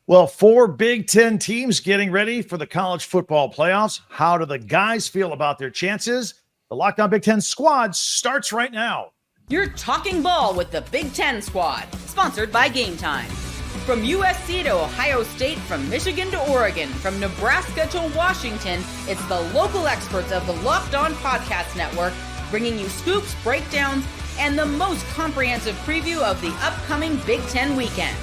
Well, 4 Big Ten teams getting ready for the college football playoffs. How do the guys feel about their chances? The Locked On Big Ten squad starts right now. You're talking ball with the Big Ten squad, sponsored by Game Time. From USC to Ohio State, from Michigan to Oregon, from Nebraska to Washington, it's the local experts of the Locked On Podcast Network bringing you scoops, breakdowns, and the most comprehensive preview of the upcoming Big Ten weekend.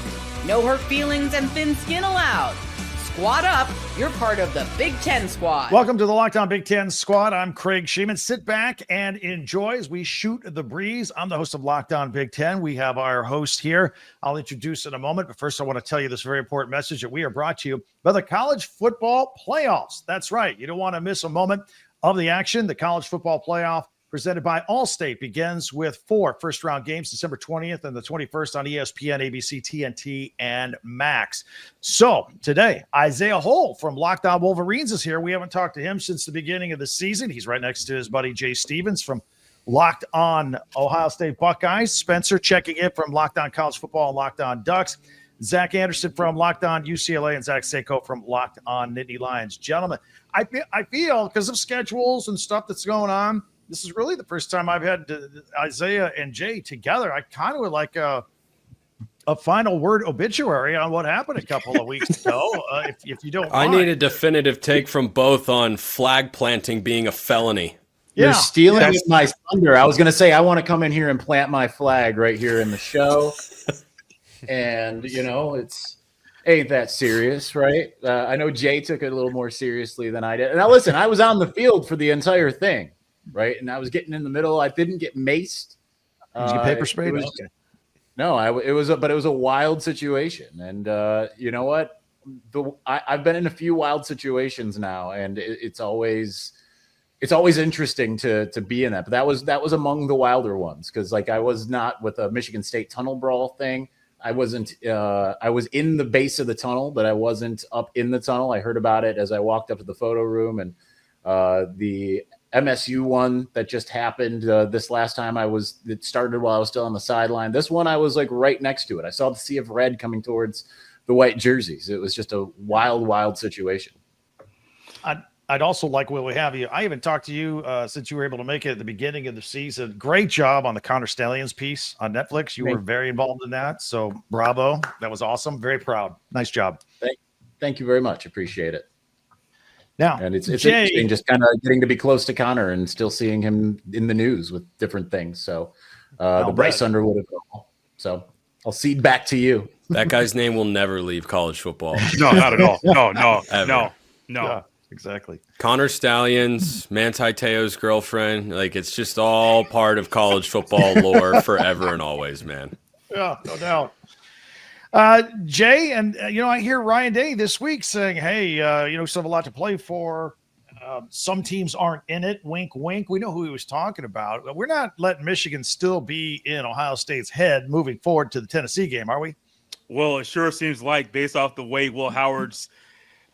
No hurt feelings and thin skin allowed. Squad up. You're part of the Big Ten squad. Welcome to the Locked On Big Ten squad. I'm Craig Shemon. Sit back and enjoy as we shoot the breeze. I'm the host of Locked On Big Ten. We have our host here. I'll introduce in a moment, but first I want to tell you this very important message that we are brought to you by the college football playoffs. That's right. You don't want to miss a moment of the action. The college football playoff presented by Allstate begins with 4 first-round games, December 20th and the 21st on ESPN, ABC, TNT, and Max. So today, Isaiah Hole from Locked On Wolverines is here. We haven't talked to him since the beginning of the season. He's right next to his buddy Jay Stevens from Locked On Ohio State Buckeyes. Spencer checking in from Locked On College Football and Locked On Ducks. Zach Anderson from Locked On UCLA and Zach Seiko from Locked On Nittany Lions. Gentlemen, I feel because of schedules and stuff that's going on, this is really the first time I've had Isaiah and Jay together. I kind of would like a final word obituary on what happened a couple of weeks ago, if you don't mind. I need a definitive take from both on flag planting being a felony. Yeah. You're stealing my thunder. I was going to say, I want to come in here and plant my flag right here in the show. And, it's ain't that serious, right? I know Jay took it a little more seriously than I did. Now, listen, I was on the field for the entire thing. Right. And I was getting in the middle. I didn't get maced. Did you get paper sprayed? Okay. No, it was a wild situation. And you know what? I've been in a few wild situations now, and it's always interesting to be in that. But that was among the wilder ones, because I was not with a Michigan State tunnel brawl thing. I wasn't. I was in the base of the tunnel, but I wasn't up in the tunnel. I heard about it as I walked up to the photo room, and the MSU one that just happened this last time it started while I was still on the sideline. This one, I was right next to it. I saw the sea of red coming towards the white jerseys. It was just a wild, wild situation. I'd also like, will we have you? I haven't talked to you since you were able to make it at the beginning of the season. Great job on the Connor Stallions piece on Netflix. You were very involved in that. So bravo. That was awesome. Very proud. Nice job. Thank you very much. Appreciate it. Now, and it's interesting just kind of getting to be close to Connor and still seeing him in the news with different things. So the Bryce Underwood of it all. So I'll cede back to you. That guy's name will never leave college football. No, not at all. No. Yeah, exactly. Connor Stallions, Manti Te'o's girlfriend. It's just all part of college football lore forever and always, man. Yeah, no doubt. Jay, and I hear Ryan Day this week saying, hey, we still have a lot to play for. Some teams aren't in it. Wink, wink. We know who he was talking about. But we're not letting Michigan still be in Ohio State's head moving forward to the Tennessee game, are we? Well, it sure seems like, based off the way Will Howard's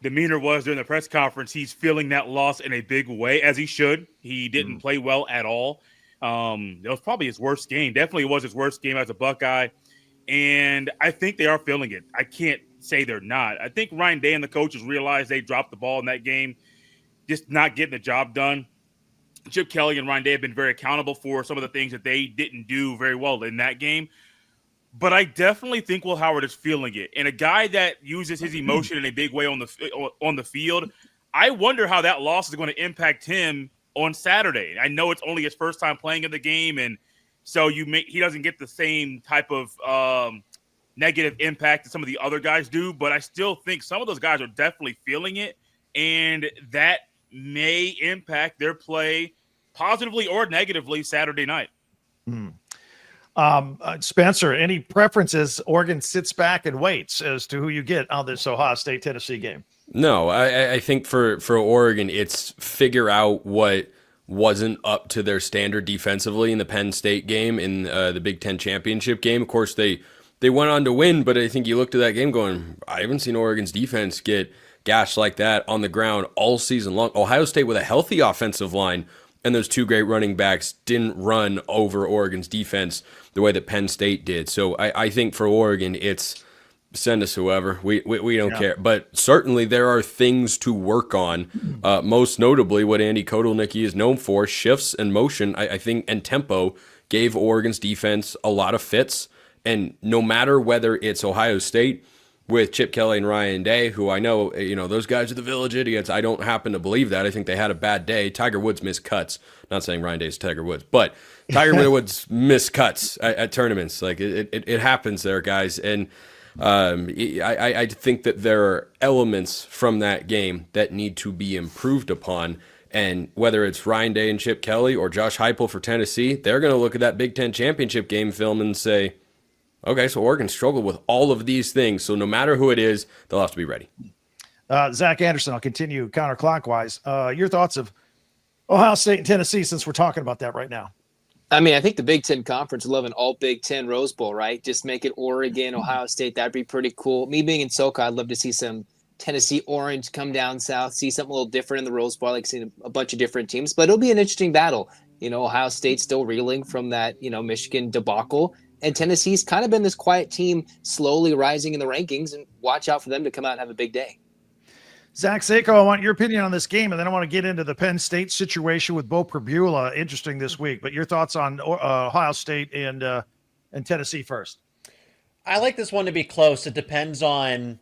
demeanor was during the press conference, he's feeling that loss in a big way, as he should. He didn't play well at all. It was probably his worst game. Definitely was his worst game as a Buckeye. And I think they are feeling it. I can't say they're not. I think Ryan Day and the coaches realized they dropped the ball in that game, just not getting the job done. Chip Kelly and Ryan Day have been very accountable for some of the things that they didn't do very well in that game. But I definitely think Will Howard is feeling it. And a guy that uses his emotion in a big way on the field, I wonder how that loss is going to impact him on Saturday. I know it's only his first time playing in the game, and so he doesn't get the same type of negative impact that some of the other guys do, but I still think some of those guys are definitely feeling it, and that may impact their play positively or negatively Saturday night. Spencer, any preferences? Oregon sits back and waits as to who you get on this Ohio State-Tennessee game. No, I think for Oregon, it's figure out what wasn't up to their standard defensively in the Penn State game, in the Big Ten championship game. Of course, they went on to win, but I think you looked at that game going, I haven't seen Oregon's defense get gashed like that on the ground all season long. Ohio State with a healthy offensive line and those two great running backs didn't run over Oregon's defense the way that Penn State did. So I think for Oregon, it's Send us whoever. We don't care. But certainly there are things to work on. Most notably, what Andy Kotelnicki is known for, shifts and motion, I think, and tempo gave Oregon's defense a lot of fits. And no matter whether it's Ohio State with Chip Kelly and Ryan Day, who I know, those guys are the village idiots. I don't happen to believe that. I think they had a bad day. Tiger Woods missed cuts. Not saying Ryan Day's Tiger Woods, but Tiger Woods missed cuts at tournaments. Like it happens there, guys. And I think that there are elements from that game that need to be improved upon. And whether it's Ryan Day and Chip Kelly or Josh Heupel for Tennessee, they're going to look at that Big Ten championship game film and say, okay, so Oregon struggled with all of these things. So no matter who it is, they'll have to be ready. Zach Anderson, I'll continue counterclockwise. Your thoughts of Ohio State and Tennessee, since we're talking about that right now. I mean, I think the Big Ten Conference would love an all Big Ten Rose Bowl, right? Just make it Oregon, Ohio State. That'd be pretty cool. Me being in SoCal, I'd love to see some Tennessee Orange come down south, see something a little different in the Rose Bowl. I like seeing a bunch of different teams, but it'll be an interesting battle. Ohio State's still reeling from that, Michigan debacle. And Tennessee's kind of been this quiet team slowly rising in the rankings, and watch out for them to come out and have a big day. Zach Seiko, I want your opinion on this game, and then I want to get into the Penn State situation with Bo Pribula. Interesting this week, but your thoughts on Ohio State and Tennessee first. I like this one to be close. It depends on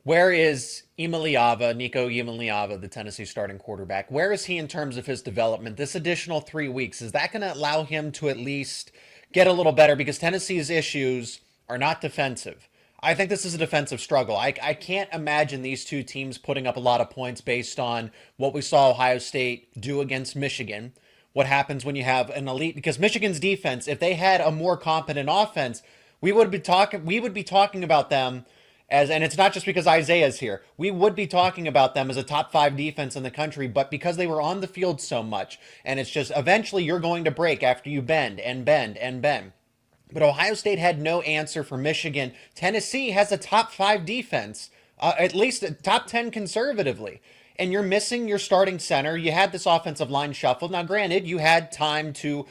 where is Nico Imaliava, the Tennessee starting quarterback. Where is he in terms of his development? This additional 3 weeks, is that going to allow him to at least get a little better? Because Tennessee's issues are not defensive. I think this is a defensive struggle. I can't imagine these two teams putting up a lot of points based on what we saw Ohio State do against Michigan. What happens when you have an elite, because Michigan's defense, if they had a more competent offense, we would be talking about them as, and it's not just because Isaiah's here, we would be talking about them as a top 5 defense in the country, but because they were on the field so much, and it's just eventually you're going to break after you bend and bend and bend. But Ohio State had no answer for Michigan. Tennessee has a top 5 defense, at least a top 10 conservatively. And you're missing your starting center. You had this offensive line shuffled. Now, granted, you had time to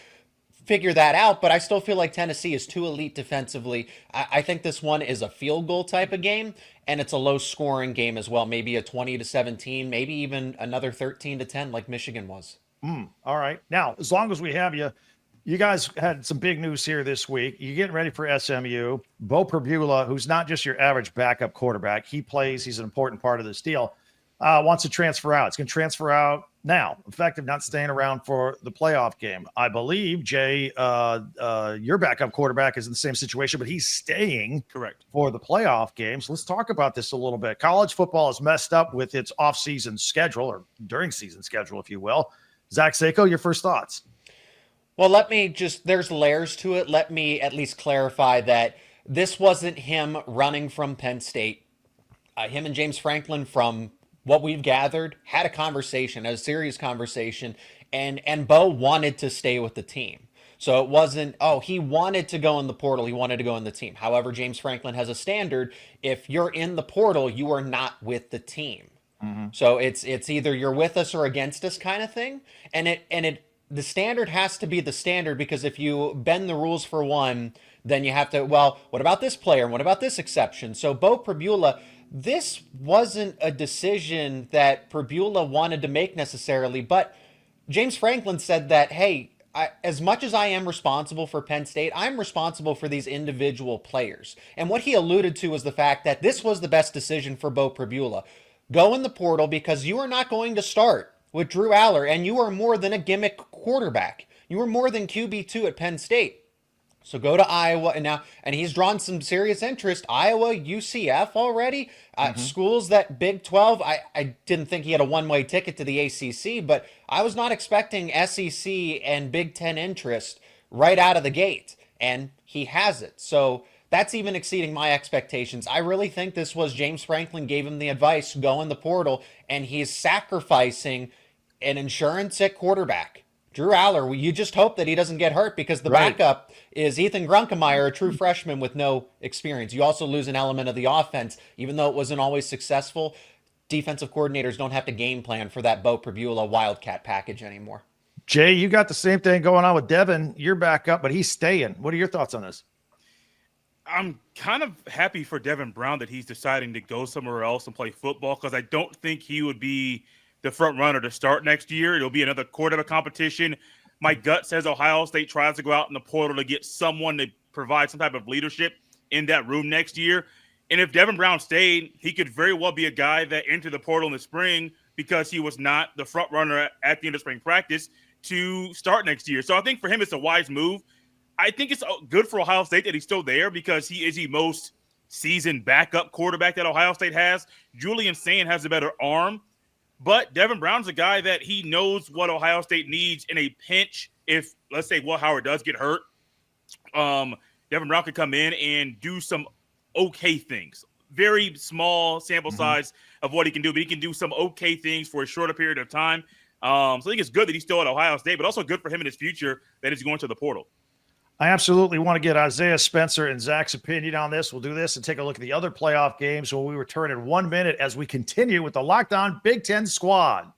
figure that out, but I still feel like Tennessee is too elite defensively. I think this one is a field goal type of game, and it's a low-scoring game as well. Maybe a 20-17, maybe even another 13-10 like Michigan was. All right. Now, as long as we have you, you guys had some big news here this week. You're getting ready for SMU. Bo Pribula, who's not just your average backup quarterback, he's an important part of this deal, wants to transfer out. It's going to transfer out now, effective, not staying around for the playoff game. I believe, Jay, your backup quarterback is in the same situation, but he's staying correct for the playoff game. So let's talk about this a little bit. College football is messed up with its off-season schedule, or during season schedule, if you will. Zach Seiko, your first thoughts? Well, there's layers to it. Let me at least clarify that this wasn't him running from Penn State. Him and James Franklin, from what we've gathered, had a serious conversation, and Bo wanted to stay with the team. So it wasn't, he wanted to go in the portal, he wanted to go in the team. However, James Franklin has a standard. If you're in the portal, you are not with the team. Mm-hmm. So it's either you're with us or against us kind of thing. And the standard has to be the standard, because if you bend the rules for one, then you have to, well, what about this player? What about this exception? So Bo Pribula, this wasn't a decision that Pribula wanted to make necessarily, but James Franklin said that, hey, as much as I am responsible for Penn State, I'm responsible for these individual players. And what he alluded to was the fact that this was the best decision for Bo Pribula. Go in the portal, because you are not going to start with Drew Aller, and you are more than a gimmick quarterback. You are more than QB2 at Penn State. So go to Iowa, and he's drawn some serious interest. Iowa, UCF already, schools that Big 12. I didn't think he had a one-way ticket to the ACC, but I was not expecting SEC and Big 10 interest right out of the gate, and he has it. So that's even exceeding my expectations. I really think this was James Franklin gave him the advice, go in the portal, and he's sacrificing an insurance at quarterback. Drew Aller, you just hope that he doesn't get hurt, because the backup is Ethan Grunkemeyer, a true freshman with no experience. You also lose an element of the offense. Even though it wasn't always successful, defensive coordinators don't have to game plan for that Bo Pribula Wildcat package anymore. Jay, you got the same thing going on with Devin. You're back up, but he's staying. What are your thoughts on this? I'm kind of happy for Devin Brown that he's deciding to go somewhere else and play football, because I don't think he would be the front runner to start next year. It'll be another quarterback competition. My gut says Ohio State tries to go out in the portal to get someone to provide some type of leadership in that room next year. And if Devin Brown stayed, he could very well be a guy that entered the portal in the spring because he was not the front runner at the end of spring practice to start next year. So I think for him, it's a wise move. I think it's good for Ohio State that he's still there, because he is the most seasoned backup quarterback that Ohio State has. Julian Sand has a better arm, but Devin Brown's a guy that he knows what Ohio State needs in a pinch. If, let's say, Will Howard does get hurt, Devin Brown could come in and do some okay things. Very small sample size of what he can do, but he can do some okay things for a shorter period of time. So I think it's good that he's still at Ohio State, but also good for him in his future that he's going to the portal. I absolutely want to get Isaiah, Spencer, and Zach's opinion on this. We'll do this and take a look at the other playoff games when we return in 1 minute as we continue with the Locked On Big Ten Squad.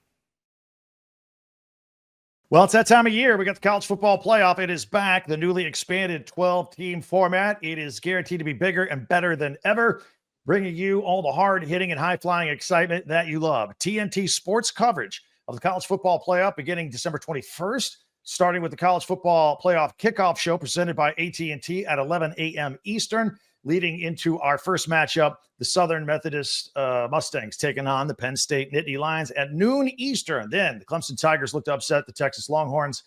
Well, it's that time of year. We got the college football playoff. It is back. The newly expanded 12-team format. It is guaranteed to be bigger and better than ever, bringing you all the hard-hitting and high-flying excitement that you love. TNT Sports coverage of the college football playoff beginning December 21st, starting with the college football playoff kickoff show presented by AT&T at 11 a.m. Eastern, leading into our first matchup, the Southern Methodist Mustangs taking on the Penn State Nittany Lions at noon Eastern. Then the Clemson Tigers look to upset the Texas Longhorns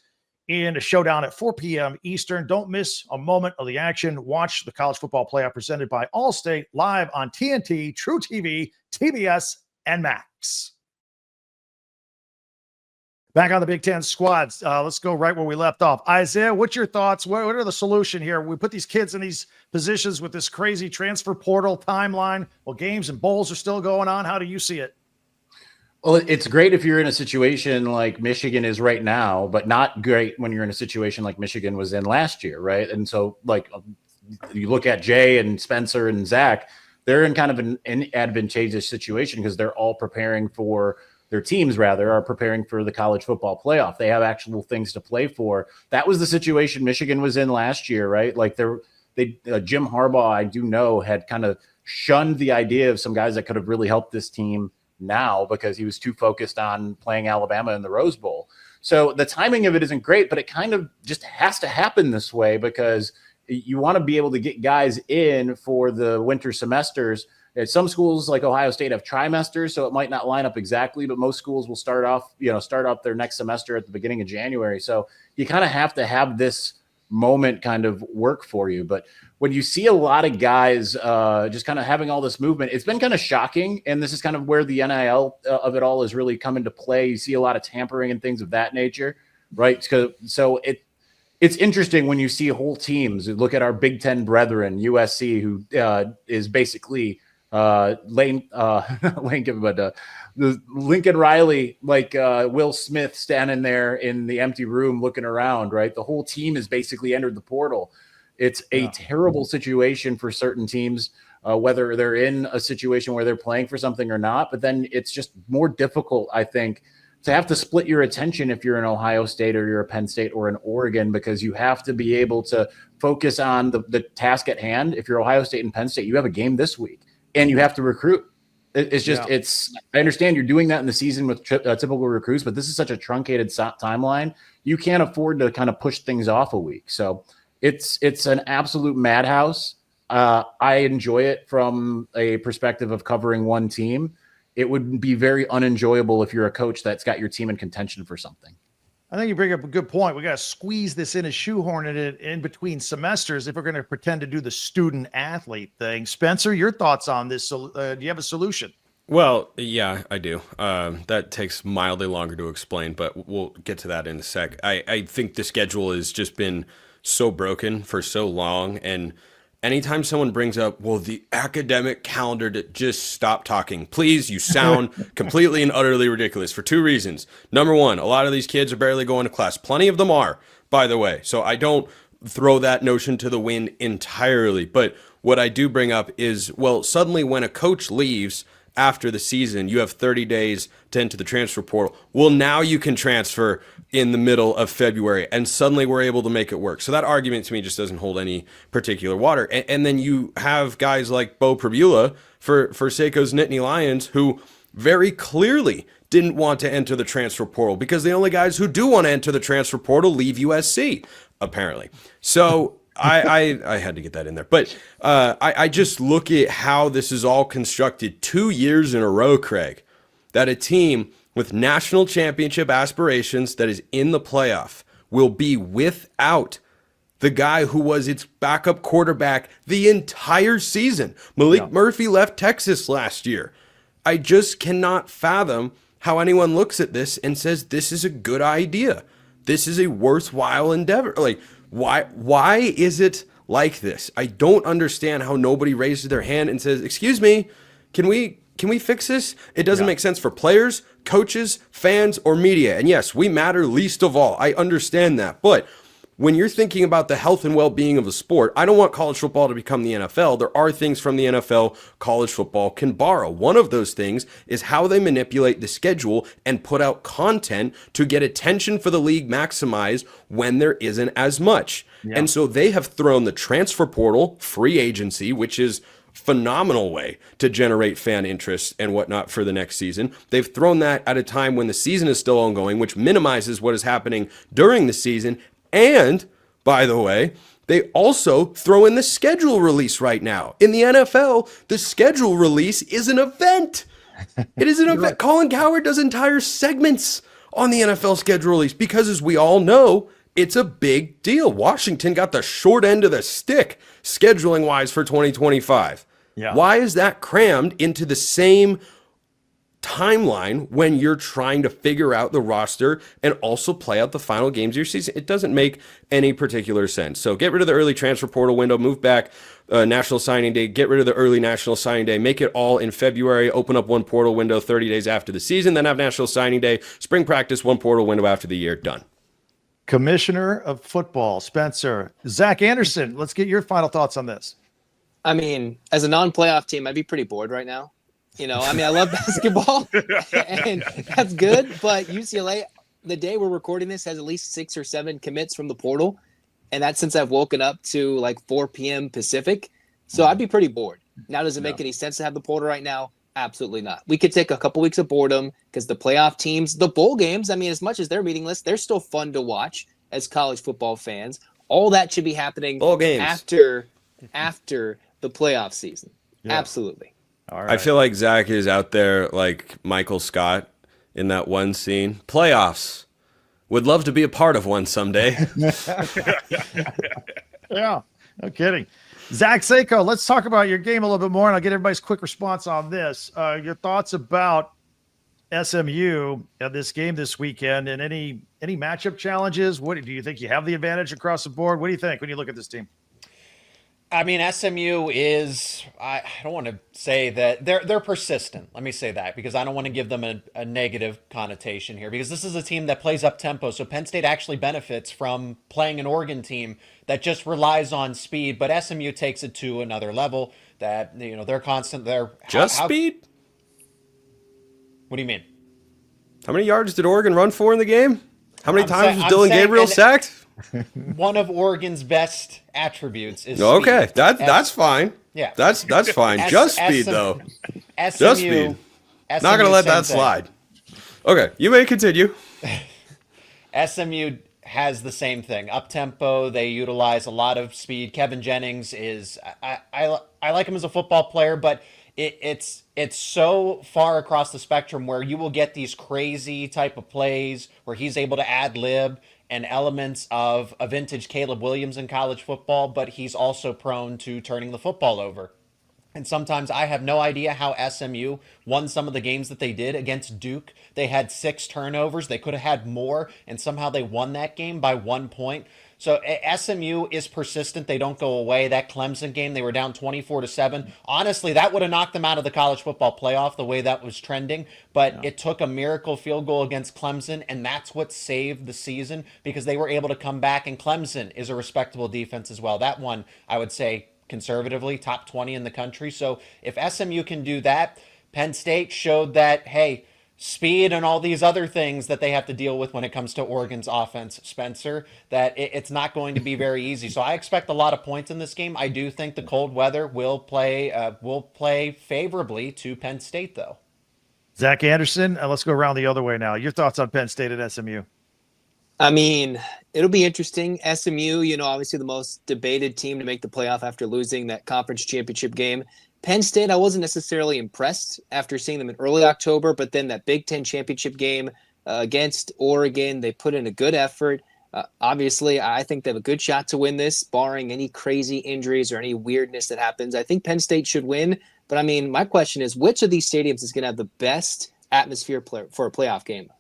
in a showdown at 4 p.m. Eastern. Don't miss a moment of the action. Watch the college football playoff presented by Allstate live on TNT, True TV, TBS, and Max. Back on the Big Ten squads. Let's go right where we left off. Isaiah, what's your thoughts? What are the solution here? We put these kids in these positions with this crazy transfer portal timeline. Well, games and bowls are still going on. How do you see it? Well, it's great if you're in a situation like Michigan is right now, but not great when you're in a situation like Michigan was in last year, right? And so, like, you look at Jay and Spencer and Zach, they're in kind of an advantageous situation because they're all preparing for – their teams rather are preparing for the college football playoff. They have actual things to play for. That was the situation Michigan was in last year, right? Like Jim Harbaugh, I do know, had kind of shunned the idea of some guys that could have really helped this team now because he was too focused on playing Alabama in the Rose Bowl. So the timing of it isn't great, but it kind of just has to happen this way because you want to be able to get guys in for the winter semesters. Some schools like Ohio State have trimesters, so it might not line up exactly, but most schools will start off their next semester at the beginning of January. So you kind of have to have this moment kind of work for you. But when you see a lot of guys just kind of having all this movement, it's been kind of shocking. And this is kind of where the NIL of it all is really come into play. You see a lot of tampering and things of that nature, right? So it's interesting when you see whole teams. Look at our Big Ten brethren, USC, who is basically Lincoln Riley, like Will Smith standing there in the empty room looking around, right? The whole team has basically entered the portal. It's a terrible situation for certain teams, whether they're in a situation where they're playing for something or not. But then it's just more difficult, I think, to have to split your attention if you're in Ohio State or you're a Penn State or an Oregon, because you have to be able to focus on the task at hand. If you're Ohio State and Penn State, you have a game this week. And you have to recruit. It's just, I understand you're doing that in the season with typical recruits, but this is such a truncated timeline. You can't afford to kind of push things off a week. So it's an absolute madhouse. I enjoy it from a perspective of covering one team. It would be very unenjoyable if you're a coach that's got your team in contention for something. I think you bring up a good point. We got to squeeze this in, a shoehorn it in between semesters if we're going to pretend to do the student athlete thing. Spencer, your thoughts on this? Do you have a solution? Well, yeah, I do. That takes mildly longer to explain, but we'll get to that in a sec. I think the schedule has just been so broken for so long, and anytime someone brings up, well, the academic calendar, to just stop talking. Please, you sound completely and utterly ridiculous for two reasons. Number one, a lot of these kids are barely going to class. Plenty of them are, by the way. So I don't throw that notion to the wind entirely. But what I do bring up is, well, suddenly when a coach leaves after the season. You have 30 days to enter the transfer portal. Well, now you can transfer in the middle of February, and suddenly we're able to make it work. So that argument to me just doesn't hold any particular water. And then you have guys like Bo Pribula for Seiko's Nittany Lions, who very clearly didn't want to enter the transfer portal, because the only guys who do want to enter the transfer portal leave USC, apparently. So I had to get that in there. But I just look at how this is all constructed 2 years in a row, Craig, that a team with national championship aspirations that is in the playoff will be without the guy who was its backup quarterback the entire season. Malik Murphy left Texas last year. I just cannot fathom how anyone looks at this and says this is a good idea. This is a worthwhile endeavor. Like, why is it like this? I don't understand how nobody raises their hand and says, "Excuse me, can we fix this?" It doesn't make sense for players, coaches, fans, or media. And yes, we matter least of all. I understand that. But when you're thinking about the health and well-being of a sport, I don't want college football to become the NFL. There are things from the NFL college football can borrow. One of those things is how they manipulate the schedule and put out content to get attention for the league maximized when there isn't as much. Yeah. And so they have thrown the transfer portal, free agency, which is phenomenal way to generate fan interest and whatnot for the next season. They've thrown that at a time when the season is still ongoing, which minimizes what is happening during the season. And, by the way, they also throw in the schedule release right now. In the NFL, the schedule release is an event. It is an event. Right. Colin Cowherd does entire segments on the NFL schedule release because, as we all know, it's a big deal. Washington got the short end of the stick scheduling-wise for 2025. Yeah. Why is that crammed into the same timeline when you're trying to figure out the roster and also play out the final games of your season? It doesn't make any particular sense. So get rid of the early transfer portal window, move back National Signing Day, get rid of the early National Signing Day, make it all in February, open up one portal window 30 days after the season, then have National Signing Day, spring practice, one portal window after the year, done. Commissioner of Football, Spencer. Zach Anderson, let's get your final thoughts on this. I mean, as a non-playoff team, I'd be pretty bored right now. You know, I mean, I love basketball, and that's good. But UCLA, the day we're recording this, has at least 6 or 7 commits from the portal, and that's since I've woken up to like 4 p.m. Pacific. So I'd be pretty bored. Now, does it make any sense to have the portal right now? Absolutely not. We could take a couple weeks of boredom because the playoff teams, the bowl games, I mean, as much as they're meaningless, they're still fun to watch as college football fans. All that should be happening bowl games after the playoff season. Yeah. Absolutely. All right. I feel like Zach is out there like Michael Scott in that one scene. Playoffs. Would love to be a part of one someday. Yeah, no kidding. Zach Seiko, let's talk about your game a little bit more, and I'll get everybody's quick response on this. Your thoughts about SMU at this game this weekend, and any matchup challenges? What do you think you have the advantage across the board? What do you think when you look at this team? I mean, SMU is, I don't want to say that they're persistent. Let me say that, because I don't want to give them a negative connotation here, because this is a team that plays up tempo. So Penn State actually benefits from playing an Oregon team that just relies on speed, but SMU takes it to another level that, you know, they're constant. They're speed? What do you mean? How many yards did Oregon run for in the game? How many times was Dylan Gabriel sacked? One of Oregon's best attributes is okay. Speed. That's fine. Yeah, that's fine. Just speed though. Just speed. Not gonna let that slide. Okay, you may continue. SMU has the same thing. Up tempo. They utilize a lot of speed. Kevin Jennings is. I like him as a football player, but it's so far across the spectrum where you will get these crazy type of plays where he's able to ad lib and elements of a vintage Caleb Williams in college football, but he's also prone to turning the football over. And sometimes I have no idea how SMU won some of the games that they did against Duke. They had 6 turnovers. They could have had more, and somehow they won that game by 1 point. So SMU is persistent. They don't go away. That Clemson game, they were down 24-7. Honestly, that would have knocked them out of the college football playoff the way that was trending. But It took a miracle field goal against Clemson, and that's what saved the season because they were able to come back, and Clemson is a respectable defense as well. That one, I would say, conservatively, top 20 in the country. So if SMU can do that, Penn State showed that, hey, speed and all these other things that they have to deal with when it comes to Oregon's offense, Spencer, that it's not going to be very easy. So I expect a lot of points in this game. I do think the cold weather will play favorably to Penn State, though. Zach Anderson, let's go around the other way now. Your thoughts on Penn State and SMU? I mean, it'll be interesting. SMU, obviously the most debated team to make the playoff after losing that conference championship game. Penn State, I wasn't necessarily impressed after seeing them in early October, but then that Big Ten championship game against Oregon, they put in a good effort. Obviously, I think they have a good shot to win this, barring any crazy injuries or any weirdness that happens. I think Penn State should win. But, I mean, my question is, which of these stadiums is going to have the best atmosphere for a playoff game?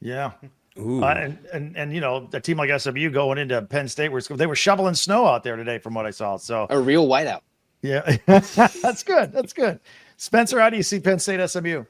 Yeah. And a team like SMU going into Penn State, they were shoveling snow out there today from what I saw. So a real whiteout. Yeah, that's good. That's good. Spencer, how do you see Penn State SMU?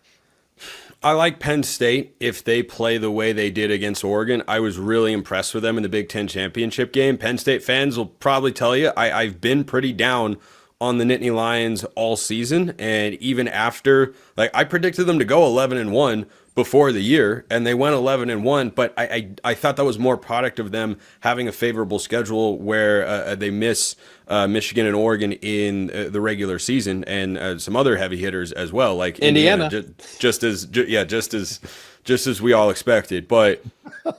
I like Penn State if they play the way they did against Oregon. I was really impressed with them in the Big Ten championship game. Penn State fans will probably tell you I've been pretty down on the Nittany Lions all season, and even after, I predicted them to go 11-1 before the year, and they went 11-1. But I thought that was more product of them having a favorable schedule where they miss Michigan and Oregon in the regular season, and some other heavy hitters as well, like Indiana. just as we all expected. But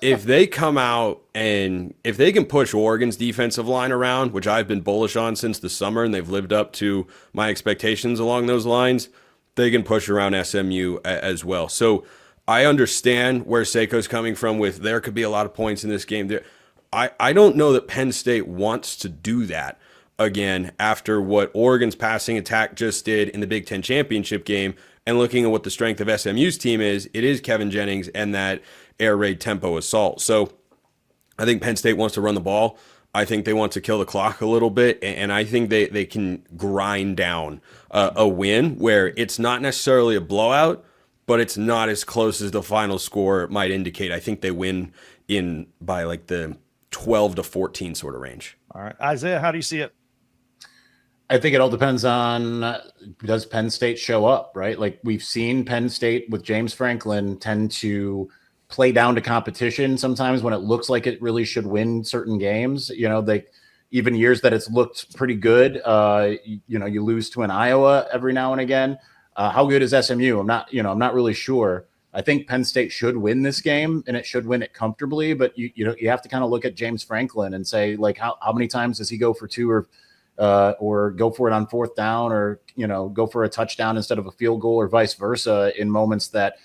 if they come out and if they can push Oregon's defensive line around, which I've been bullish on since the summer, and they've lived up to my expectations along those lines, they can push around SMU as well. So I understand where Seiko's coming from with there could be a lot of points in this game. I don't know that Penn State wants to do that again after what Oregon's passing attack just did in the Big Ten championship game. And looking at what the strength of SMU's team is, it is Kevin Jennings and that air raid tempo assault. So I think Penn State wants to run the ball. I think they want to kill the clock a little bit, and I think they can grind down a win where it's not necessarily a blowout, but it's not as close as the final score might indicate. I think they win by like the 12-14 sort of range. All right. Isaiah, how do you see it? I think it all depends on does Penn State show up, right? Like we've seen Penn State with James Franklin tend to play down to competition sometimes when it looks like it really should win certain games. Even years that it's looked pretty good, you lose to an Iowa every now and again. How good is SMU? I'm not really sure. I think Penn State should win this game, and it should win it comfortably. But you have to kind of look at James Franklin and say, like, how many times does he go for two or go for it on fourth down, or go for a touchdown instead of a field goal, or vice versa in moments that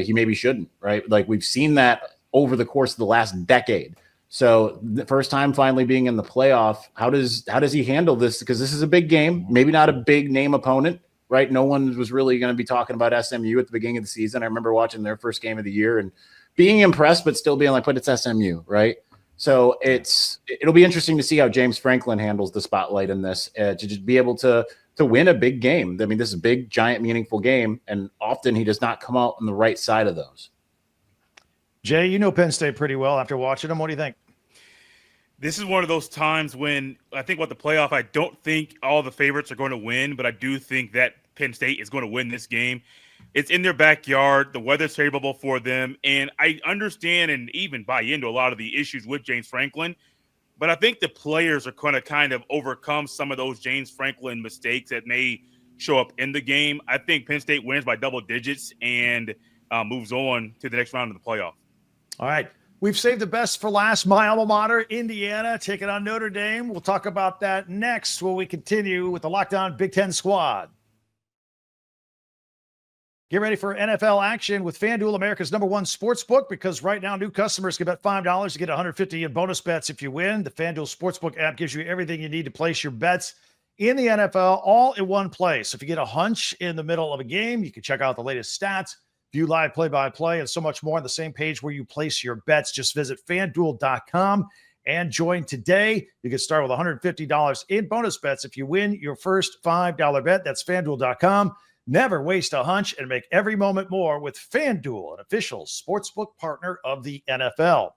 he maybe shouldn't, right? Like we've seen that over the course of the last decade. So the first time finally being in the playoff, how does he handle this? Because this is a big game, maybe not a big name opponent, right? No one was really going to be talking about SMU at the beginning of the season. I remember watching their first game of the year and being impressed, but still being like, but it's SMU, right? So it'll be interesting to see how James Franklin handles the spotlight in this, to just be able to win a big game. I mean, this is a big, giant, meaningful game, and often he does not come out on the right side of those. Jay, you know Penn State pretty well after watching them. What do you think? This is one of those times when I think the playoff, I don't think all the favorites are going to win, but I do think that Penn State is going to win this game. It's in their backyard. The weather's favorable for them. And I understand and even buy into a lot of the issues with James Franklin. But I think the players are going to kind of overcome some of those James Franklin mistakes that may show up in the game. I think Penn State wins by double digits and moves on to the next round of the playoff. All right. We've saved the best for last. My alma mater, Indiana, taking on Notre Dame. We'll talk about that next when we continue with the Lockdown Big Ten squad. Get ready for NFL action with FanDuel, America's #1 sportsbook, because right now new customers can bet $5 to get $150 in bonus bets if you win. The FanDuel Sportsbook app gives you everything you need to place your bets in the NFL all in one place. So if you get a hunch in the middle of a game, you can check out the latest stats, view live play-by-play, and so much more on the same page where you place your bets. Just visit FanDuel.com and join today. You can start with $150 in bonus bets if you win your first $5 bet. That's FanDuel.com. Never waste a hunch and make every moment more with FanDuel, an official sportsbook partner of the NFL.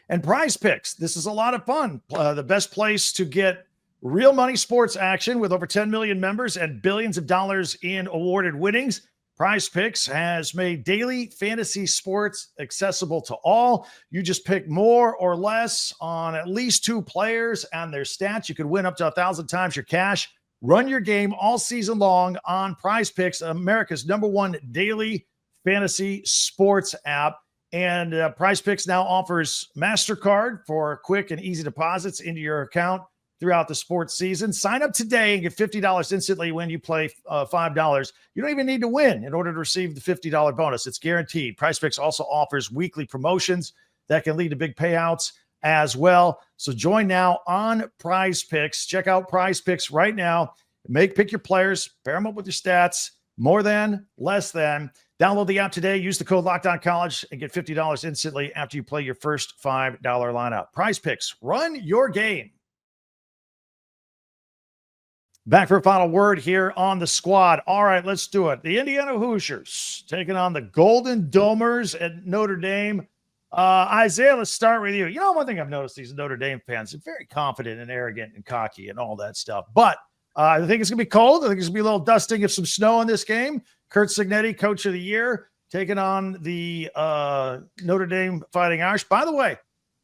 And Prize Picks. This is a lot of fun. The best place to get Real money sports action with over 10 million members and billions of dollars in awarded winnings. Prize Picks has made daily fantasy sports accessible to all. You just pick more or less on at least 2 players and their stats. You could win up to 1,000 times your cash. Run your game all season long on Prize Picks, America's #1 daily fantasy sports app. And Prize Picks now offers MasterCard for quick and easy deposits into your account throughout the sports season. Sign up today and get $50 instantly when you play $5. You don't even need to win in order to receive the $50 bonus. It's guaranteed. Prize Picks also offers weekly promotions that can lead to big payouts as well. So join now on Prize Picks. Check out Prize Picks right now. Pick your players, pair them up with your stats, more than, less than. Download the app today. Use the code LOCKEDONCollege and get $50 instantly after you play your first $5 lineup. Prize Picks. Run your game. Back for a final word here on the squad. All right, let's do it. The Indiana Hoosiers taking on the Golden Domers at Notre Dame. Isaiah, let's start with you. You know, one thing I've noticed, these Notre Dame fans are very confident and arrogant and cocky and all that stuff. But I think it's going to be cold. I think it's going to be a little dusting of some snow in this game. Curt Cignetti, Coach of the Year, taking on the Notre Dame Fighting Irish. By the way,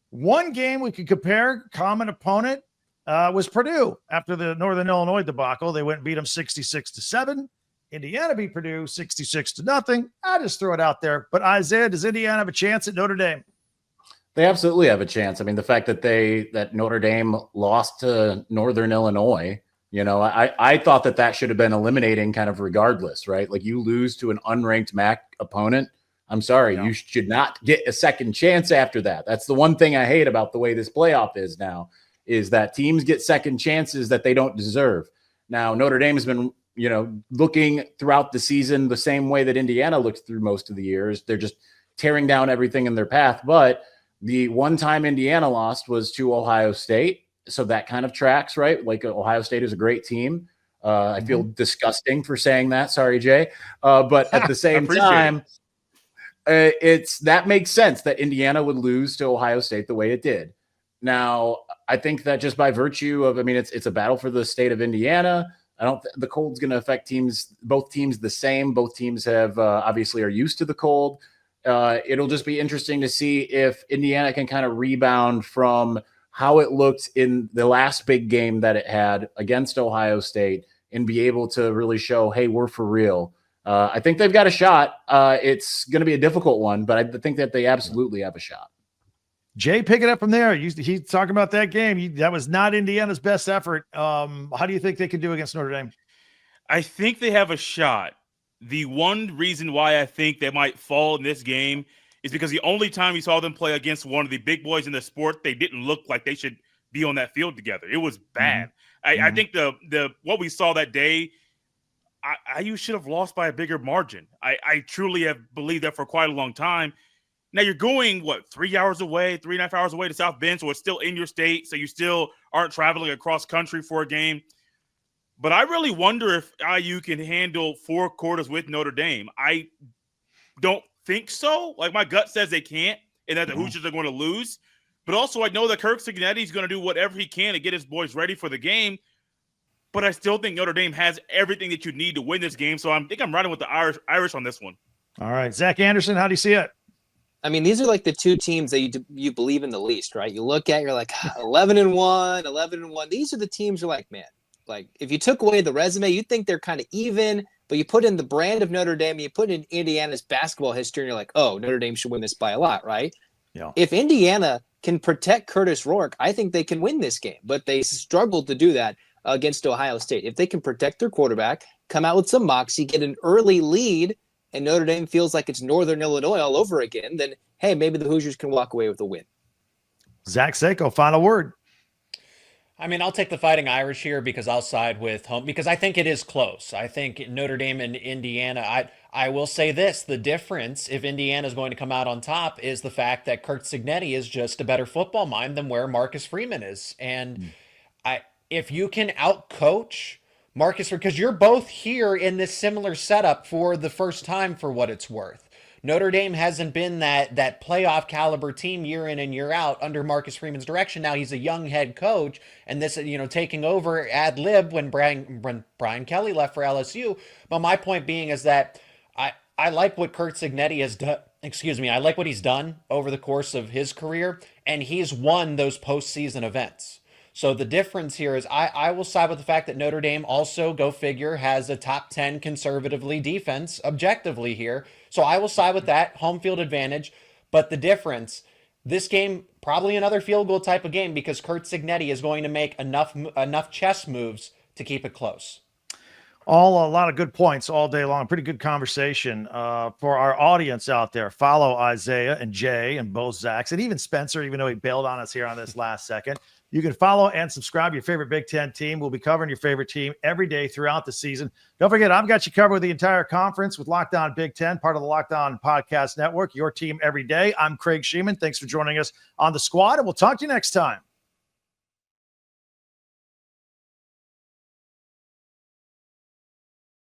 one game we could compare, common opponent, was Purdue. After the Northern Illinois debacle, they went and beat them 66-7. Indiana beat Purdue 66-0. I just throw it out there. But Isaiah, does Indiana have a chance at Notre Dame? They absolutely have a chance. I mean, the fact that Notre Dame lost to Northern Illinois, you know, I thought that should have been eliminating kind of regardless, right? Like, you lose to an unranked MAC opponent. I'm sorry, you should not get a second chance after that. That's the one thing I hate about the way this playoff is now, is that teams get second chances that they don't deserve. Now, Notre Dame has been, you know, looking throughout the season the same way that Indiana looked through most of the years. They're just tearing down everything in their path. But the one time Indiana lost was to Ohio State. So that kind of tracks, right? Like, Ohio State is a great team. I feel disgusting for saying that. Sorry, Jay. But at the same time, that makes sense that Indiana would lose to Ohio State the way it did. Now, I think that just by virtue of, I mean, it's a battle for the state of Indiana. The cold's going to affect both teams the same. Both teams have obviously are used to the cold. It'll just be interesting to see if Indiana can kind of rebound from how it looked in the last big game that it had against Ohio State and be able to really show, hey, we're for real. I think they've got a shot. It's going to be a difficult one, but I think that they absolutely have a shot. Jay, pick it up from there. He's talking about that game. That was not Indiana's best effort. How do you think they can do against Notre Dame? I think they have a shot. The one reason why I think they might fall in this game is because the only time we saw them play against one of the big boys in the sport, they didn't look like they should be on that field together. It was bad. I think the what we saw that day, IU should have lost by a bigger margin. I truly have believed that for quite a long time. Now you're going, 3.5 hours away to South Bend, so it's still in your state, so you still aren't traveling across country for a game. But I really wonder if IU can handle 4 quarters with Notre Dame. I don't think so. Like, my gut says they can't, and that the Hoosiers are going to lose. But also, I know that Curt Cignetti is going to do whatever he can to get his boys ready for the game. But I still think Notre Dame has everything that you need to win this game. So I think I'm riding with the Irish on this one. All right. Zach Anderson, how do you see it? I mean, these are like the 2 teams that you believe in the least, right? You look at, you're like 11-1, 11-1. These are the teams you're like, man, like, if you took away the resume, you'd think they're kind of even, but you put in the brand of Notre Dame, you put in Indiana's basketball history, and you're like, oh, Notre Dame should win this by a lot, right? Yeah. If Indiana can protect Curtis Rourke, I think they can win this game, but they struggled to do that against Ohio State. If they can protect their quarterback, come out with some moxie, get an early lead, and Notre Dame feels like it's Northern Illinois all over again, then, hey, maybe the Hoosiers can walk away with a win. Zach Seko, final word. I mean, I'll take the Fighting Irish here because I'll side with home because I think it is close. I think Notre Dame and Indiana, I will say this, the difference if Indiana is going to come out on top is the fact that Curt Cignetti is just a better football mind than where Marcus Freeman is. And if you can out-coach Marcus, because you're both here in this similar setup for the first time for what it's worth. Notre Dame hasn't been that playoff caliber team year in and year out under Marcus Freeman's direction. Now he's a young head coach, and this, taking over ad lib when Brian Kelly left for LSU. But my point being is that I like what Curt Cignetti has done. I like what he's done over the course of his career, and he's won those postseason events. So the difference here is I will side with the fact that Notre Dame also, go figure, has a top 10 conservatively defense objectively here. So I will side with that home field advantage. But the difference, this game, probably another field goal type of game because Curt Cignetti is going to make enough chess moves to keep it close. A lot of good points all day long. Pretty good conversation for our audience out there. Follow Isaiah and Jay and both Zachs and even Spencer, even though he bailed on us here on this last second. You can follow and subscribe to your favorite Big Ten team. We'll be covering your favorite team every day throughout the season. Don't forget, I've got you covered with the entire conference with Locked On Big Ten, part of the Locked On Podcast Network, your team every day. I'm Craig Shemon. Thanks for joining us on The Squad, and we'll talk to you next time.